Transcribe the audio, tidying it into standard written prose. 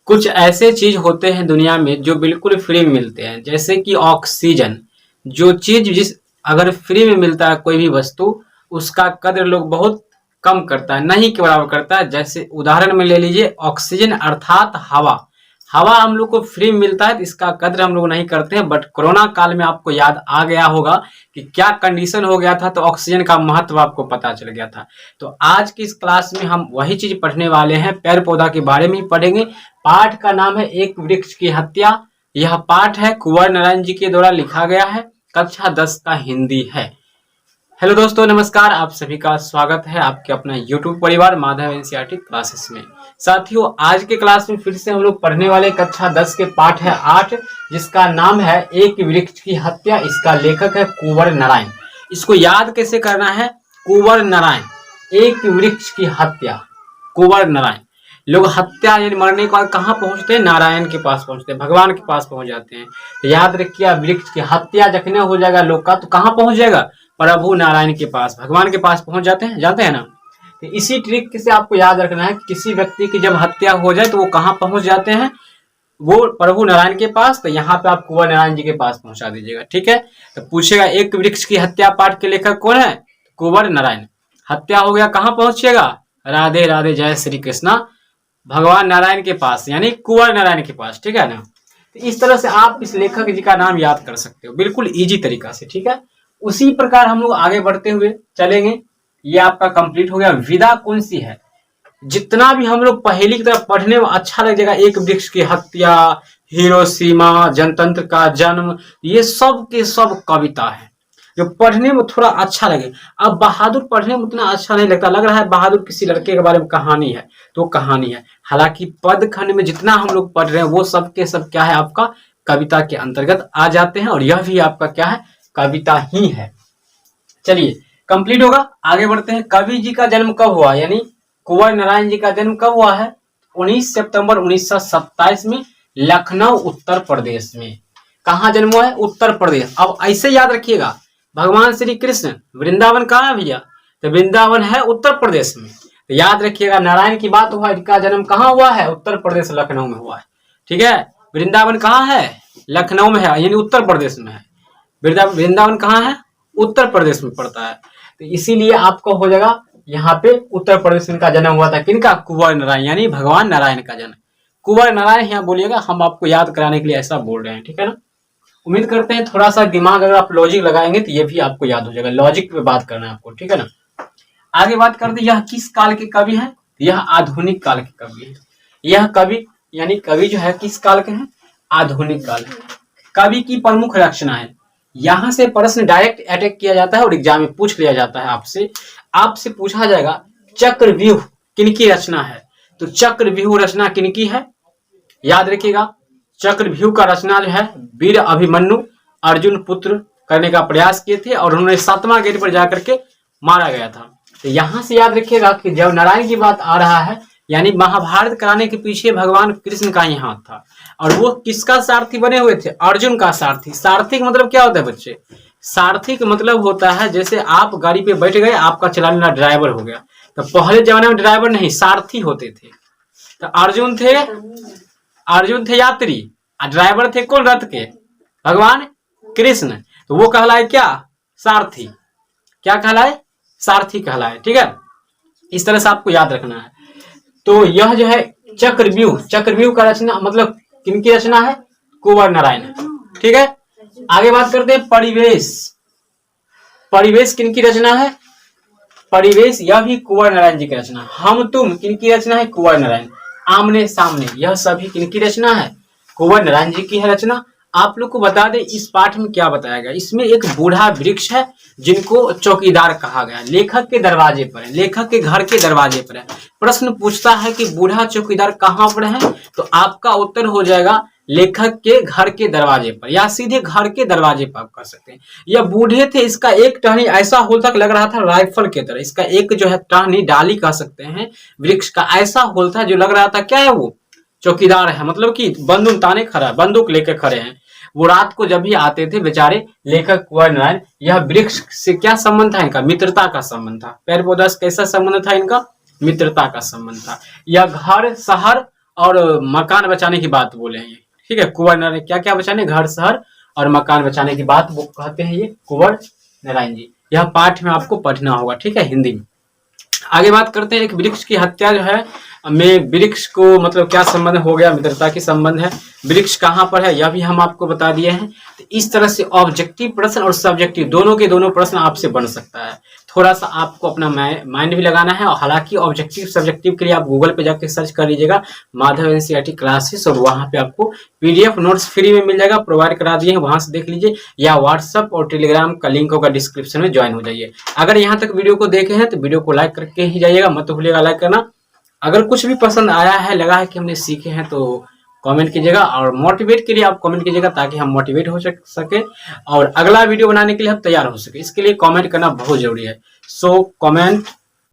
कुछ ऐसे चीज होते हैं दुनिया में जो बिल्कुल फ्री में मिलते हैं, जैसे कि ऑक्सीजन। जो चीज जिस अगर फ्री में मिलता है कोई भी वस्तु, उसका कद्र लोग बहुत कम करता है, नहीं के बराबर करता है। जैसे उदाहरण में ले लीजिए ऑक्सीजन अर्थात हवा। हवा हम लोग को फ्री में मिलता है तो इसका कद्र हम लोग नहीं करते हैं। बट कोरोना काल में आपको याद आ गया होगा कि क्या कंडीशन हो गया था, तो ऑक्सीजन का महत्व आपको पता चल गया था। तो आज की इस क्लास में हम वही चीज पढ़ने वाले हैं, पेड़ पौधा के बारे में ही पढ़ेंगे। पाठ का नाम है एक वृक्ष की हत्या। यह पाठ है कुंवर नारायण जी के द्वारा लिखा गया है, कक्षा 10 का हिंदी है। हेलो दोस्तों, नमस्कार। आप सभी का स्वागत है आपके अपना YouTube परिवार माधव एनसीईआरटी क्लासेस में। साथियों, आज के क्लास में फिर से हम लोग पढ़ने वाले कक्षा 10 के पाठ है 8, जिसका नाम है एक वृक्ष की हत्या। इसका लेखक है कुंवर नारायण। इसको याद कैसे करना है? कुंवर नारायण, एक वृक्ष की हत्या, कुंवर नारायण। लोग हत्या यानी मरने के बाद कहाँ पहुंचते हैं? नारायण के पास पहुंचते हैं, भगवान के पास पहुंच जाते हैं। तो याद रखिए, वृक्ष की हत्या जखने हो जाएगा लोग का, तो कहाँ पहुंच जाएगा? प्रभु नारायण के पास, भगवान के पास पहुंच जाते हैं, जानते हैं ना। तो इसी ट्रिक से आपको याद रखना है कि किसी व्यक्ति की जब हत्या हो जाए तो वो कहाँ पहुंच जाते हैं? वो प्रभु नारायण के पास। तो यहाँ पे आप कुंवर नारायण जी के पास पहुंचा दीजिएगा, ठीक है। तो पूछेगा एक वृक्ष की हत्या पाठ के लेखक कौन है? कुंवर नारायण। हत्या हो गया, कहाँ पहुंचिएगा? राधे राधे, जय श्री कृष्णा, भगवान नारायण के पास, यानी कुंवर नारायण के पास, ठीक है ना। तो इस तरह से आप इस लेखक जी का नाम याद कर सकते हो, बिल्कुल इजी तरीका से, ठीक है। उसी प्रकार हम लोग आगे बढ़ते हुए चलेंगे। ये आपका कंप्लीट हो गया। विदा कौन सी है? जितना भी हम लोग पहेली की तरफ पढ़ने में अच्छा लग जाएगा, एक वृक्ष की हत्या, हिरोशिमा, जनतंत्र का जन्म, ये सब के सब कविता है जो पढ़ने में थोड़ा अच्छा लगे। अब बहादुर पढ़ने में उतना अच्छा नहीं लगता, लग रहा है बहादुर किसी लड़के के बारे में कहानी है, तो कहानी है। हालांकि पद खंड में जितना हम लोग पढ़ रहे हैं वो सब के सब क्या है, आपका कविता के अंतर्गत आ जाते हैं, और यह भी आपका क्या है, कविता ही है। चलिए कंप्लीट होगा, आगे बढ़ते हैं। कवि जी का जन्म कब हुआ, यानी कुंवर नारायण जी का जन्म कब हुआ है? 19 सितंबर 1927 में लखनऊ उत्तर प्रदेश में। कहाँ जन्म हुआ है? उत्तर प्रदेश। अब ऐसे याद रखिएगा, भगवान श्री कृष्ण वृंदावन कहाँ है भैया? तो वृंदावन है उत्तर प्रदेश में। तो याद रखिएगा, नारायण की बात हुआ, इनका जन्म कहाँ हुआ है? उत्तर प्रदेश, लखनऊ में हुआ है, ठीक है। वृंदावन कहाँ है? लखनऊ में है, यानी उत्तर प्रदेश में है। वृंदावन कहाँ है? उत्तर प्रदेश में पड़ता है। तो इसीलिए आपको हो जाएगा यहाँ पे उत्तर प्रदेश में इनका जन्म हुआ था। किनका? कुंवर नारायण, यानी भगवान नारायण का जन्म। कुंवर नारायण यहाँ बोलिएगा, हम आपको याद कराने के लिए ऐसा बोल रहे हैं, ठीक है ना। उम्मीद करते हैं थोड़ा सा दिमाग अगर आप लॉजिक लगाएंगे तो ये भी आपको याद हो जाएगा। लॉजिक पे बात करना है आपको, ठीक है ना। आगे बात करते हैं, यह किस काल के कवि है? यह आधुनिक काल के कवि है। यह कवि यानी कवि जो है किस काल के हैं? आधुनिक काल। कवि की प्रमुख रचना है। यहां से प्रश्न डायरेक्ट अटैक किया जाता है और एग्जाम में पूछ लिया जाता है आपसे पूछा जाएगा चक्रव्यूह किनकी रचना है? तो चक्रव्यूह रचना किनकी है? याद रखिएगा, चक्रव्यूह का रचना जो है वीर अभिमन्यु अर्जुन पुत्र करने का प्रयास किए थे, और उन्होंने 7वां गेट पर जाकर के मारा गया था। तो यहां से याद रखिएगा कि जब नारायण की बात आ रहा है, यानी महाभारत कराने के पीछे भगवान कृष्ण का ही हाथ था, और वो किसका सारथी बने हुए थे? अर्जुन का सारथी। सारथी का मतलब क्या होता है बच्चे? सारथी का मतलब होता है जैसे आप गाड़ी पे बैठ गए, आपका चलाने वाला ड्राइवर हो गया। तो पहले जमाने में ड्राइवर नहीं, सारथी होते थे। तो अर्जुन थे यात्री, और ड्राइवर थे कौन? रथ के? भगवान कृष्ण। तो वो कहलाए क्या? सारथी। क्या कहलाए? सारथी कहलाए, ठीक है। इस तरह से आपको याद रखना है। तो यह जो है चक्रव्यूह का रचना मतलब किनकी रचना है? कुंवर नारायण, ठीक है। आगे बात करते हैं परिवेश किनकी रचना है? परिवेश, यह भी कुंवर नारायण जी की रचना। हम तुम किनकी रचना है? कुंवर नारायण। आमने सामने, यह सभी किनकी रचना है? कुंवर नारायण जी की है रचना। आप लोग को बता दें इस पाठ में क्या बताया गया। इसमें एक बूढ़ा वृक्ष है जिनको चौकीदार कहा गया, लेखक के दरवाजे पर है, लेखक के घर के दरवाजे पर है। प्रश्न पूछता है कि बूढ़ा चौकीदार कहाँ पर है? तो आपका उत्तर हो जाएगा लेखक के घर के दरवाजे पर, या सीधे घर के दरवाजे पर आप कर सकते हैं। यह बूढ़े थे, इसका एक टहनी ऐसा होल तक लग रहा था राइफल के तरह। इसका एक जो है टहनी, डाली कह सकते हैं वृक्ष का, ऐसा होल था जो लग रहा था क्या है, वो चौकीदार है, मतलब कि बंदूक ताने खड़ा है, बंदूक लेकर खड़े हैं। वो रात को जब भी आते थे बेचारे लेखक कुंवर नारायण, यह वृक्ष से क्या संबंध था इनका? मित्रता का संबंध था। पेड़ पौधा से कैसा संबंध था इनका? मित्रता का संबंध था। यह घर शहर और मकान बचाने की बात बोले हैं ये, ठीक है। कुंवर नारायण क्या क्या बचाने, घर शहर और मकान बचाने की बात वो कहते हैं ये कुंवर नारायण जी। यह पाठ में आपको पढ़ना होगा, ठीक है, हिंदी में। आगे बात करते हैं, एक वृक्ष की हत्या जो है में वृक्ष को मतलब क्या संबंध हो गया, मित्रता की संबंध है। वृक्ष कहाँ पर है यह भी हम आपको बता दिए हैं। तो इस तरह से ऑब्जेक्टिव प्रश्न और सब्जेक्टिव दोनों के दोनों प्रश्न आपसे बन सकता है। थोड़ा सा आपको अपना माइंड भी लगाना है। और हालांकि ऑब्जेक्टिव सब्जेक्टिव के लिए आप गूगल पे जाके सर्च कर लीजिएगा माधव एनसीईआरटी क्लासेस, और वहाँ पे आपको पीडीएफ नोट्स फ्री में मिल जाएगा, प्रोवाइड करा दिए हैं, वहां से देख लीजिए, या व्हाट्सअप और टेलीग्राम का लिंक होगा डिस्क्रिप्शन में, ज्वाइन हो जाइए। अगर यहाँ तक वीडियो को देखे हैं तो वीडियो को लाइक करके ही जाइएगा, मत भूलिएगा लाइक करना। अगर कुछ भी पसंद आया है, लगा है कि हमने सीखे हैं, तो कमेंट कीजिएगा, और मोटिवेट के लिए आप कमेंट कीजिएगा ताकि हम मोटिवेट हो सके और अगला वीडियो बनाने के लिए हम तैयार हो सके। इसके लिए कमेंट करना बहुत जरूरी है। So comment